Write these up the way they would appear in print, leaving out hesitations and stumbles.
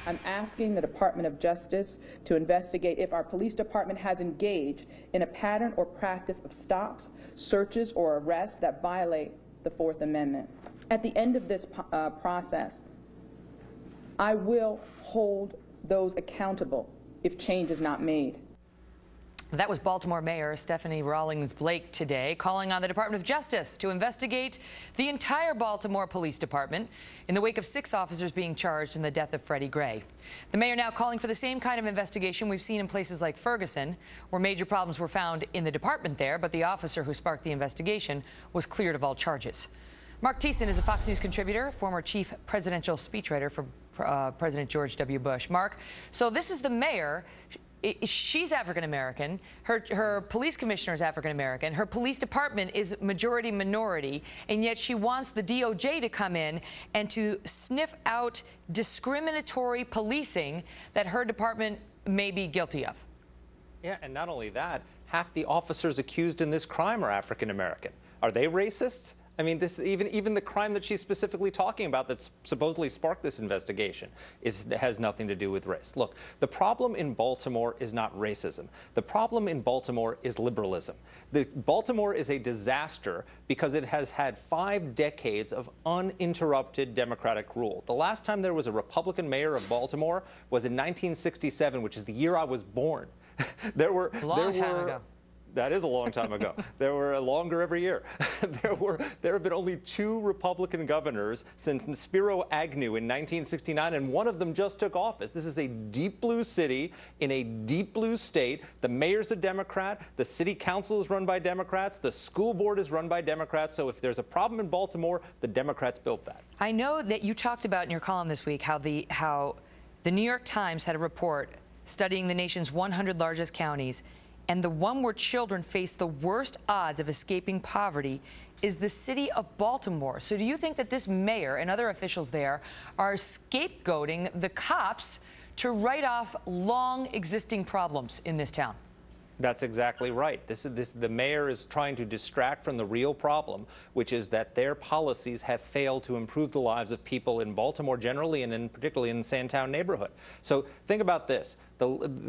I'm asking the Department of Justice to investigate if our police department has engaged in a pattern or practice of stops, searches, or arrests that violate the Fourth Amendment. At the end of this process, I will hold those accountable if change is not made. That was Baltimore Mayor Stephanie Rawlings-Blake today, calling on the Department of Justice to investigate the entire Baltimore Police Department in the wake of 6 officers being charged in the death of Freddie Gray. The mayor now calling for the same kind of investigation we've seen in places like Ferguson, where major problems were found in the department there, but the officer who sparked the investigation was cleared of all charges. Marc Thiessen is a Fox News contributor, former chief presidential speechwriter for President George W. Bush. Marc, so this is the mayor. She's African-American, her police commissioner is African-American, her police department is majority-minority, and yet she wants the DOJ to come in and to sniff out discriminatory policing that her department may be guilty of. Yeah, and not only that, half the officers accused in this crime are African-American. Are they racists? I mean, this, even the crime that she's specifically talking about that's supposedly sparked this investigation has nothing to do with race. Look, the problem in Baltimore is not racism. The problem in Baltimore is liberalism. Baltimore is a disaster because it has had 5 decades of uninterrupted Democratic rule. The last time there was a Republican mayor of Baltimore was in 1967, which is the year I was born. There time ago. That is a long time ago. There were longer every year. There have been only 2 Republican governors since Spiro Agnew in 1969, and one of them just took office. This is a deep blue city in a deep blue state. The mayor's a Democrat. The city council is run by Democrats. The school board is run by Democrats. So if there's a problem in Baltimore, the Democrats built that. I know that you talked about in your column this week how the New York Times had a report studying the nation's 100 largest counties, and the one where children face the worst odds of escaping poverty is the city of Baltimore. So do you think that this mayor and other officials there are scapegoating the cops to write off long existing problems in this town? That's exactly right. The mayor is trying to distract from the real problem, which is that their policies have failed to improve the lives of people in Baltimore generally and particularly in the Sandtown neighborhood. So think about this.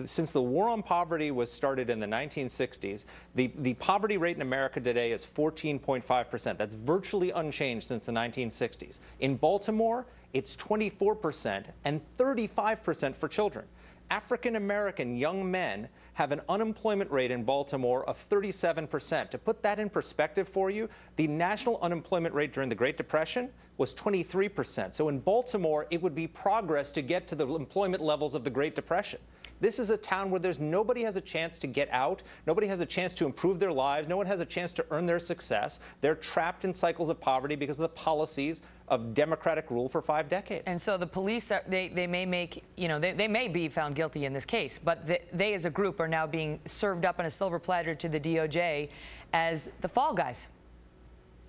Since the war on poverty was started in the 1960s, the poverty rate in America today is 14.5%. That's virtually unchanged since the 1960s. In Baltimore, it's 24% and 35% for children. African-American young men have an unemployment rate in Baltimore of 37%. To put that in perspective for you, the national unemployment rate during the Great Depression was 23%. So in Baltimore, it would be progress to get to the employment levels of the Great Depression. This is a town where nobody has a chance to get out. Nobody has a chance to improve their lives. No one has a chance to earn their success. They're trapped in cycles of poverty because of the policies of Democratic rule for 5 decades. And so the police, they may make, they may be found guilty in this case, but they as a group are now being served up on a silver platter to the DOJ as the fall guys.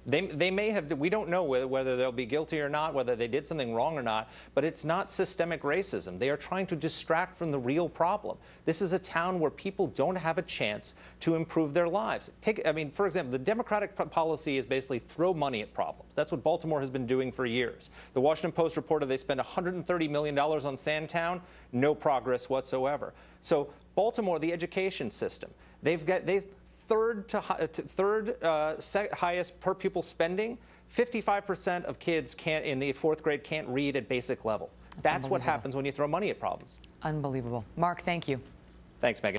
They may have, we don't know whether they'll be guilty or not, whether they did something wrong or not, but it's not systemic racism. They are trying to distract from the real problem. This is a town where people don't have a chance to improve their lives. For example, the Democratic policy is basically throw money at problems. That's what Baltimore has been doing for years. The Washington Post reported they spent $130 million on Sandtown, no progress whatsoever. So Baltimore, the education system, third highest per pupil spending. 55% of kids in the 4th grade can't read at basic level. That's what happens when you throw money at problems. Unbelievable. Marc, thank you. Thanks, Megan.